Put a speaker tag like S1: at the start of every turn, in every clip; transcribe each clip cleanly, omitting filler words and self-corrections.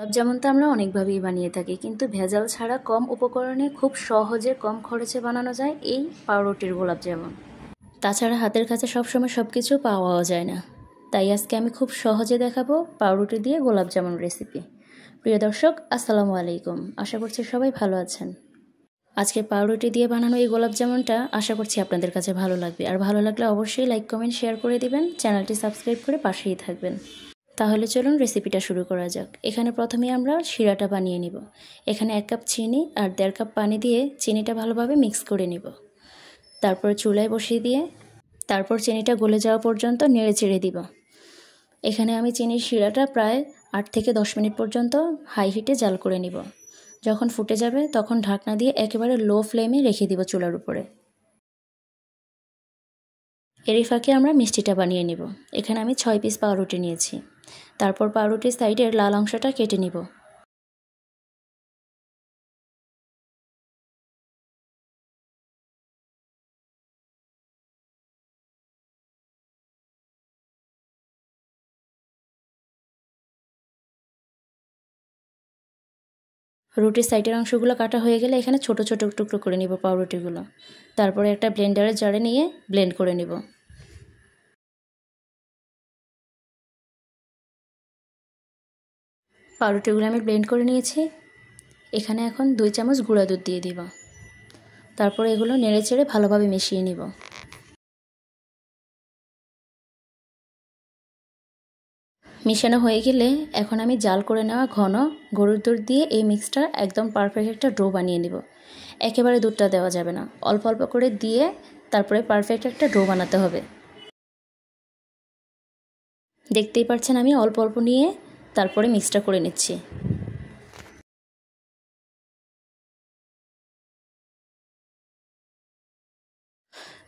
S1: গোলাপজামুন তো আমরা অনেকভাবেই বানিয়ে থাকি, কিন্তু ভেজাল ছাড়া কম উপকরণে খুব সহজে কম খরচে বানানো যায় এই পাউরুটির গোলাপজামুন। তাছাড়া হাতের কাছে সবসময় সব কিছু পাওয়াও যায় না, তাই আজকে আমি খুব সহজে দেখাবো পাউরুটি দিয়ে গোলাপজামুন রেসিপি। প্রিয় দর্শক, আসসালামু আলাইকুম। আশা করছি সবাই ভালো আছেন। আজকে পাউরুটি দিয়ে বানানো এই গোলাপজামুনটা আশা করছি আপনাদের কাছে ভালো লাগবে, আর ভালো লাগলে অবশ্যই লাইক কমেন্ট শেয়ার করে দিবেন, চ্যানেলটি সাবস্ক্রাইব করে পাশেই থাকবেন। তাহলে চলুন রেসিপিটা শুরু করা যাক। এখানে প্রথমে আমরা শিরাটা বানিয়ে নিব। এখানে 1 কাপ চিনি আর 1.5 কাপ পানি দিয়ে চিনিটা ভালোভাবে মিক্স করে নিব। তারপর চুলায় বসিয়ে দিয়ে তারপর চিনিটা গলে যাওয়া পর্যন্ত নেড়ে চেড়ে দিব। এখানে আমি চিনির শিরাটা প্রায় 8 থেকে 10 মিনিট পর্যন্ত হাই হিটে জাল করে নিব। যখন ফুটে যাবে তখন ঢাকনা দিয়ে একেবারে লো ফ্লেমে রেখে দিব চুলার উপরে। এরই ফাঁকে আমরা মিষ্টিটা বানিয়ে নিব। এখানে আমি 6 পিস পাউরুটি নিয়েছি। তারপর পাউরুটির সাইডের লাল অংশটা কেটে নিব। রুটির সাইডের অংশগুলো কাটা হয়ে গেলে এখানে ছোট ছোট টুকরো করে নিব পাউরুটিগুলো। তারপরে একটা ব্লেন্ডারের জারে নিয়ে ব্লেন্ড করে নিব। পাউরুটিগুলো আমি ব্লেন্ড করে নিয়েছি। এখানে এখন 2 চামচ গুঁড়া দুধ দিয়ে দিব। তারপর এগুলো নেড়ে চেড়ে ভালোভাবে মিশিয়ে নিব। মিশানো হয়ে গেলে এখন আমি জাল করে নেওয়া ঘন গরুর দুধ দিয়ে এই মিক্সটা একদম পারফেক্ট একটা ডো বানিয়ে নিব। একেবারে দুধটা দেওয়া যাবে না, অল্প অল্প করে দিয়ে তারপরে পারফেক্ট একটা ডো বানাতে হবে। দেখতেই পাচ্ছেন আমি অল্প অল্প নিয়ে তারপরে মিক্সটা করে নিচ্ছি।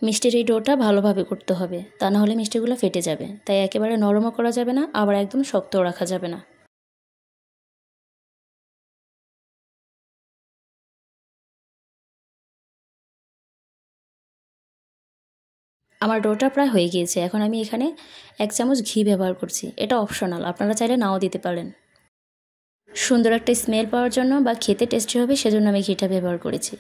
S1: মিষ্টির এই ডোটা ভালোভাবে করতে হবে, তা না হলে মিষ্টিগুলো ফেটে যাবে। তাই একেবারে নরমও করা যাবে না, আবার একদম শক্তও রাখা যাবে না। আমার ডোটা প্রায় হয়ে গিয়েছে। এখন আমি এখানে 1 চামচ ঘি ব্যবহার করছি। এটা অপশনাল, আপনারা চাইলে নাও দিতে পারেন। সুন্দর একটা স্মেল পাওয়ার জন্য বা খেতে টেস্টি হবে সেজন্য আমি ঘিটা ব্যবহার করেছি।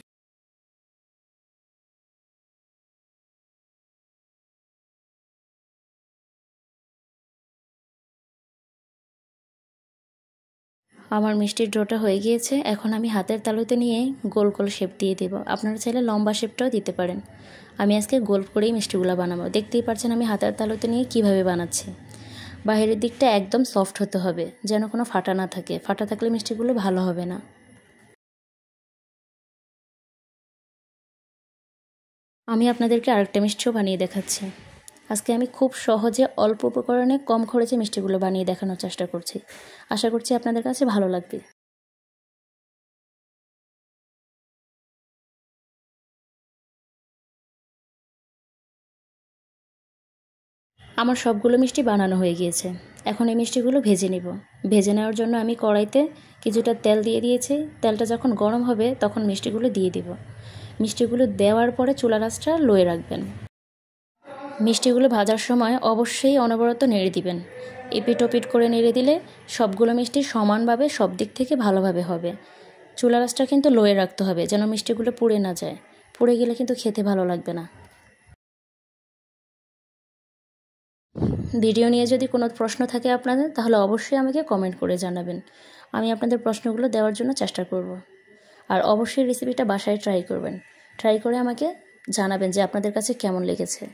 S1: আমার মিষ্টির ডোটা হয়ে গিয়েছে। এখন আমি হাতের তালুতে নিয়ে গোল গোল শেপ দিয়ে দেব। আপনারা চাইলে লম্বা শেপটাও দিতে পারেন। আমি আজকে গোল করেই মিষ্টিগুলো বানাবো। দেখতেই পাচ্ছেন আমি হাতের তালুতে নিয়ে কিভাবে বানাচ্ছি। বাইরের দিকটা একদম সফট হতে হবে, যেন কোনো ফাটা না থাকে। ফাটা থাকলে মিষ্টিগুলো ভালো হবে না। আমি আপনাদেরকে আরেকটা মিষ্টিও বানিয়ে দেখাচ্ছি। আজকে আমি খুব সহজে অল্প উপকরণে কম খরচে মিষ্টিগুলো বানিয়ে দেখানোর চেষ্টা করছি। আশা করছি আপনাদের কাছে ভালো লাগবে। আমার সবগুলো মিষ্টি বানানো হয়ে গিয়েছে। এখন এই মিষ্টিগুলো ভেজে নিব। ভেজে নেওয়ার জন্য আমি কড়াইতে কিছুটা তেল দিয়ে দিয়েছি। তেলটা যখন গরম হবে তখন মিষ্টিগুলো দিয়ে দিব। মিষ্টিগুলো দেওয়ার পরে চুলার আঁচটা লোয়ে রাখবেন। মিষ্টিগুলো ভাজার সময় অবশ্যই অনবরত নেড়ে দিবেন। এপিট ওপিট করে নেড়ে দিলে সবগুলো মিষ্টি সমানভাবে সব দিক থেকে ভালোভাবে হবে। চুলার আঁচটা কিন্তু লোয়ে রাখতে হবে, যেন মিষ্টিগুলো পুড়ে না যায়। পুড়ে গেলে কিন্তু খেতে ভালো লাগবে না। ভিডিও নিয়ে যদি কোনো প্রশ্ন থাকে আপনাদের, তাহলে অবশ্যই আমাকে কমেন্ট করে জানাবেন। আমি আপনাদের প্রশ্নগুলো দেওয়ার জন্য চেষ্টা করব। আর অবশ্যই রেসিপিটা বাসায় ট্রাই করবেন। ট্রাই করে আমাকে জানাবেন যে আপনাদের কাছে কেমন লেগেছে।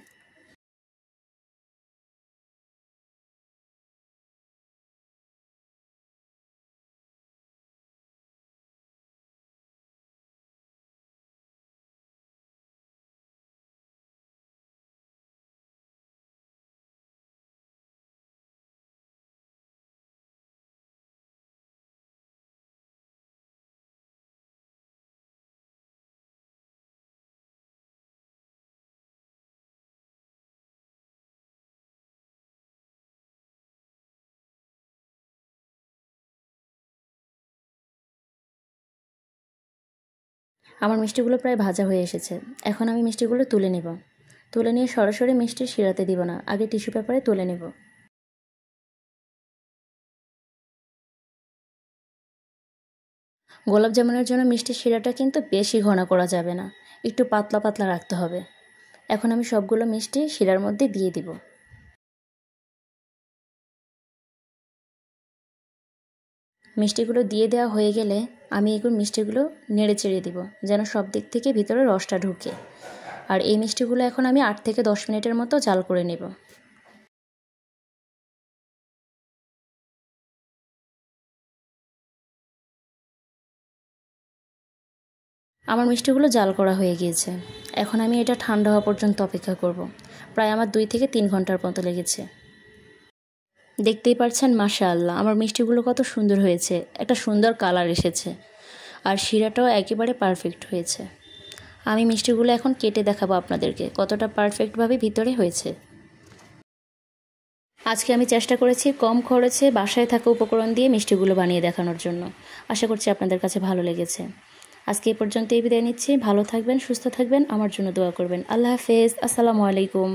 S1: আমার মিষ্টিগুলো প্রায় ভাজা হয়ে এসেছে। এখন আমি মিষ্টিগুলো তুলে নেব। তুলে নিয়ে সরাসরি মিষ্টির শিরাতে দিব না, আগে টিস্যু পেপারে তুলে নেব। গোলাপ জামুনের জন্য মিষ্টি শিরাটা কিন্তু বেশি ঘন করা যাবে না, একটু পাতলা পাতলা রাখতে হবে। এখন আমি সবগুলো মিষ্টি শিরার মধ্যে দিয়ে দিব। মিষ্টিগুলো দিয়ে দেওয়া হয়ে গেলে আমি এগুলো মিষ্টিগুলো নেড়ে চেড়ে দিব, যেন সব দিক থেকে ভিতরে রসটা ঢুকে। আর এই মিষ্টিগুলো এখন আমি 8 থেকে 10 মিনিটের মতো জাল করে নেব। আমার মিষ্টিগুলো জাল করা হয়ে গিয়েছে। এখন আমি এটা ঠান্ডা হওয়া পর্যন্ত অপেক্ষা করব। প্রায় আমার 2 থেকে 3 ঘন্টার মতো লেগেছে। দেখতেই পাচ্ছেন মাশাআল্লাহ আমার মিষ্টিগুলো কত সুন্দর হয়েছে, একটা সুন্দর কালার এসেছে। আর শিরাটাও একেবারে পারফেক্ট হয়েছে। আমি মিষ্টিগুলো এখন কেটে দেখাবো আপনাদেরকে কতটা পারফেক্টভাবে ভিতরে হয়েছে। আজকে আমি চেষ্টা করেছি কম খরচে বাসায় থাকা উপকরণ দিয়ে মিষ্টিগুলো বানিয়ে দেখানোর জন্য। আশা করছি আপনাদের কাছে ভালো লেগেছে। আজকে এই পর্যন্তই বিদায় নিচ্ছি। ভালো থাকবেন, সুস্থ থাকবেন, আমার জন্য দোয়া করবেন। আল্লাহ হাফেজ, আসসালামু আলাইকুম।